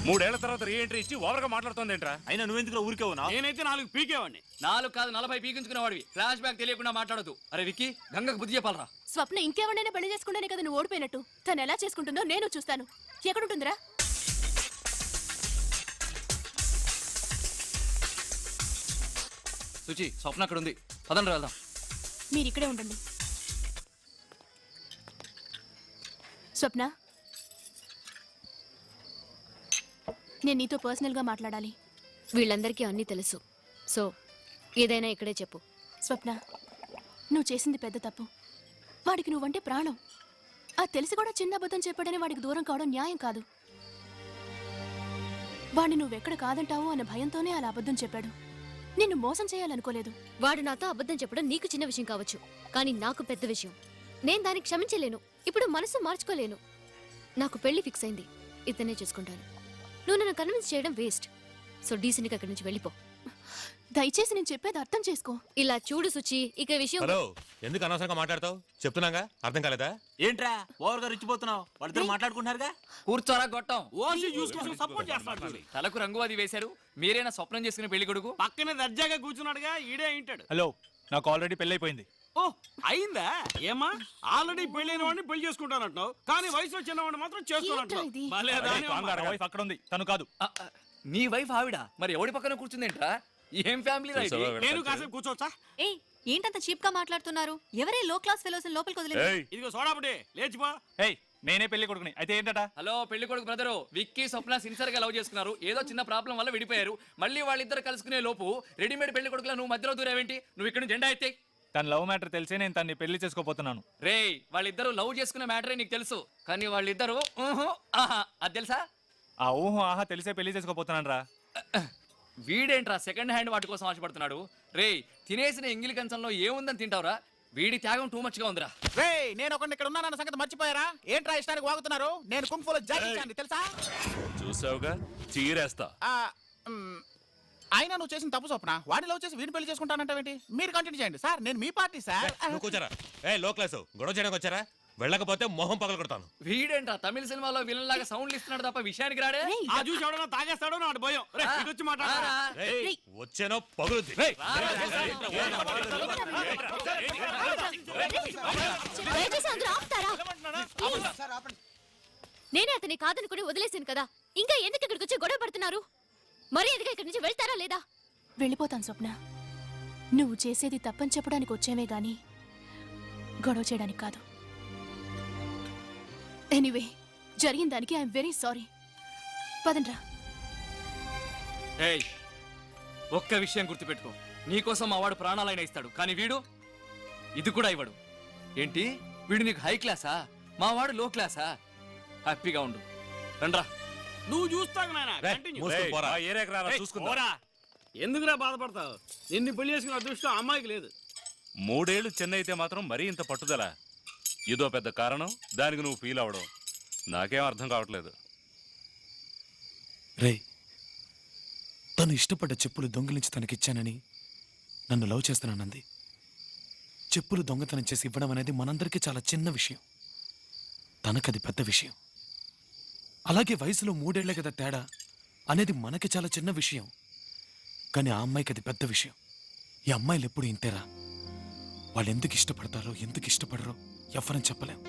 3 ఏళ్ల తర్వాత re entry ఇచ్చి ఓవర్గా మాట్లాడుతుంది ఏంట్రా? అయినా నువ్వెందుకు ఊరికేవు? నేనైతే 4 పీకేవాడిని. 4 కాదు 40 పీకించుకునేవాడివి. ఫ్లాష్ బ్యాక్ తెలియకుండా మాట్లాడదు. అరే విక్కీ, గంగకు బుద్ధి చెప్పాలరా. స్వప్న ఇంకెవరైనా పెళ్లి చేసుకుంటేనే కదా నువ్వు ఓడిపోయినట్టు. తను ఎలా చేసుకుంటుందో నేను చూస్తాను. ఎక్కడుంటుందిరా? సుచి, స్వప్న అక్కడ ఉంది. పదండి వెళ్దాం. మీరు ఇక్కడే ఉండండి. స్వప్న, నేను నీతో పర్సనల్గా మాట్లాడాలి. వీళ్ళందరికీ అన్నీ తెలుసు. సో ఏదైనా ఇక్కడే చెప్పు. స్వప్న, నువ్వు చేసింది పెద్ద తప్పు. వాడికి నువ్వంటే ప్రాణం. అది తెలిసి కూడా చిన్న అబద్ధం చెప్పాడని వాడికి దూరం కావడం న్యాయం కాదు. వాడిని నువ్వెక్కడ కాదంటావు అన్న భయంతోనే అలా అబద్ధం చెప్పాడు. నిన్ను మోసం చేయాలనుకోలేదు. వాడు నాతో అబద్ధం చెప్పడం నీకు చిన్న విషయం కావచ్చు, కానీ నాకు పెద్ద విషయం. నేను దానికి క్షమించలేను. ఇప్పుడు మనసు మార్చుకోలేను. నాకు పెళ్లి ఫిక్స్ అయింది. ఇతనే చేసుకుంటాను. నువ్వు నన్ను కన్విన్స్ చేయడం వేస్ట్. సో డీసెంట్గా అక్కడి నుంచి వెళ్ళిపో. దయచేసి నేను చెప్పేది అర్థం చేసుకో. ఇలా చూడు సుచి, ఇక విషయం. హలో, ఎందుకు అనవసరంగా మాట్లాడతావు? చెప్తున్నాగా, అర్థం కాలేదా? ఏంట్రా ఓవర్గా రిచ్చిపోతున్నావు? వాళ్ళిద్దరు మాట్లాడుకుంటున్నారుగా. కూర్చోరా గొట్టం. ఓసి చూసుకొని సపోర్ట్ చేస్తాడు. తలకు రంగు అది వేశారు. మీరేనా స్వప్నం చేసుకునే పెళ్లి కొడుకు? పక్కనే దర్జాగా కూర్చున్నాడుగా, ఈడే అయింటాడు. హలో, నాకు ఆల్రెడీ పెళ్ళైపోయింది. ఓ అయిందా? ఏమా ఆల్రెడీ పెళ్ళైన వాడిని పెళ్లి చేసుకుంటానంటున్నావు, కానీ వయసులో చిన్నవాడిని మాత్రం ఏంట్రా ఇది? చేసుకోవాలంటున్నావు. వైఫ్ అక్కడ ఉంది, తను కాదు. నీ వైఫ్ ఆవిడ మరి ఎవడి పక్కన కూర్చుందేంట్రా? ఏం ఫ్యామిలీ రా ఇది? నేను కాసేపు కూర్చోవచ్చా? ఏయ్, ఏంటంత చీప్ గా మాట్లాడుతున్నారు? ఎవరే లో క్లాస్ ఫెలోస్ లోపలికి వదిలేదు. ఇదిగో సోడాపటి లేచిపో. ఏయ్, నేనే పెళ్లి కొడుకుని. అయితే ఏంటట? హలో పెళ్లి కొడుకు బ్రదరు, విక్కీ స్వప్న సిన్సియర్ గా లవ్ చేసుకున్నారు. ఏదో చిన్న ప్రాబ్లం వల్ల విడిపోయారు. మళ్ళీ వాళ్ళిద్దరు కలుసుకునే లోపు రెడీమేడ్ పెళ్లి కొడుకులా నువ్వు మధ్యలో దూరేవేంటి? నువ్వు ఇక్కడ జెండా ఎత్తే. తన లవ్ మ్యాటర్ తెలిసే నేను తన్ని పెళ్లి చేసుకోపోతున్నాను. రేయ్, వాళ్ళిద్దరు లవ్ చేసుకునే మ్యాటరే నీకు తెలుసు, కానీ వాళ్ళిద్దరు అది తెలుసా? ఆ ఊహు ఆహా తెలిసే పెళ్లి చేసుకోపోతున్నాను రా. వీడేంట్రా సెకండ్ హ్యాండ్ వాటి కోసం ఆశపడుతున్నాడు? రేయ్, తినేసిన ఎంగిలి కంచంలో ఏముందని తింటావురా? వీడి త్యాగం టూ మచ్ గా ఉందిరా. నేను ఒకరిని ఇక్కడ ఉన్నానన్న సంగతి మర్చిపోయారా? ఏంట్రా ఇష్టానికి వాగుతున్నారు? నేను కుంఫులో జాగించాను తెలుసా? చూసావుగా, చీరేస్తా. అయినా నువ్వు చేసిన తప్పు స్వప్న. వాడిని లవ్ చేసి వీడిని పెళ్లి చేసుకుంటానంటావేంటి? మీరు కంటిన్యూ చేయండి సార్, నేను మీ పార్టీ సార్. నువ్వు కూర్చోరా. లో క్లాస్ గొడవ చేయడానికి వచ్చారా? వెళ్ళకపోతే మొహం పగల కొడతాను. వీడేంట్రా తమిళ సినిమాలో విలన్ లాగా సౌండ్లు ఇస్తున్నాడు తప్ప విషయానికి రాడే. ఆ చూసి ఎవడన్నా తాగేస్తాడో నాడు భయం. వచ్చి మాట్లాడరా. వచ్చేనో పగులుద్ది. దయచేసి అందరూ ఆపుతారా? నేనే అతని కాదనుకుని వదిలేసాను కదా, ఇంకా ఎందుకు ఇక్కడికి వచ్చి గొడవ పడుతున్నారు? మరి ఎదుగా ఇక్కడి నుంచి వెళ్తారా లేదా? వెళ్ళిపోతాను స్వప్న. నువ్వు చేసేది తప్పని చెప్పడానికి వచ్చేమే గాని గొడవ చేయడానికి కాదు. ఎనీవే, జరిగిన దానికి ఐఎమ్ వెరీ సారీ. పదండ్రా. ఏయ్, ఒక్క విషయం గుర్తుపెట్టుకో. నీకోసం మా వాడు ప్రాణాలైనా ఇస్తాడు, కానీ వీడు ఇది కూడా ఇవ్వడు. ఏంటి, వీడు నీకు హై క్లాసా? మా వాడు లో క్లాసా? హ్యాపీగా ఉండు. రండ్రా. నువ్వు చూస్తావు నాయన. కంటిన్యూ. ఎందుకురా బాధపడతావు? నిన్ను పెళ్లి చేసుకున్న అదృష్టం అమ్మాయికి లేదు. 3 ఏళ్ళు చెన్నై అయితే మాత్రం మరీ ఇంత పట్టుదల? ఇదో పెద్ద కారణం దానికి నువ్వు ఫీల్ అవడం. నాకేం అర్థం కావట్లేదు. రే, తను ఇష్టపడ్డ చెప్పులు దొంగిలించి తనకిచ్చానని నన్ను లవ్ చేస్తానంది. చెప్పులు దొంగతనం చేసి ఇవ్వడం అనేది మనందరికీ చాలా చిన్న విషయం. తనకది పెద్ద విషయం. అలాగే వయసులో 3 ఏళ్లే కదా తేడా అనేది మనకి చాలా చిన్న విషయం, కానీ ఆ అమ్మాయికి అది పెద్ద విషయం. ఈ అమ్మాయిలు ఎప్పుడు ఇంతేరా. వాళ్ళు ఎందుకు ఇష్టపడతారో ఎందుకు ఇష్టపడరో ఎవ్వరని చెప్పలేం.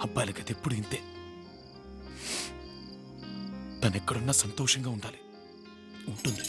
అబ్బాయిలకి అది ఎప్పుడు ఇంతే. తను ఎక్కడున్నా సంతోషంగా ఉండాలి. ఉంటుంది.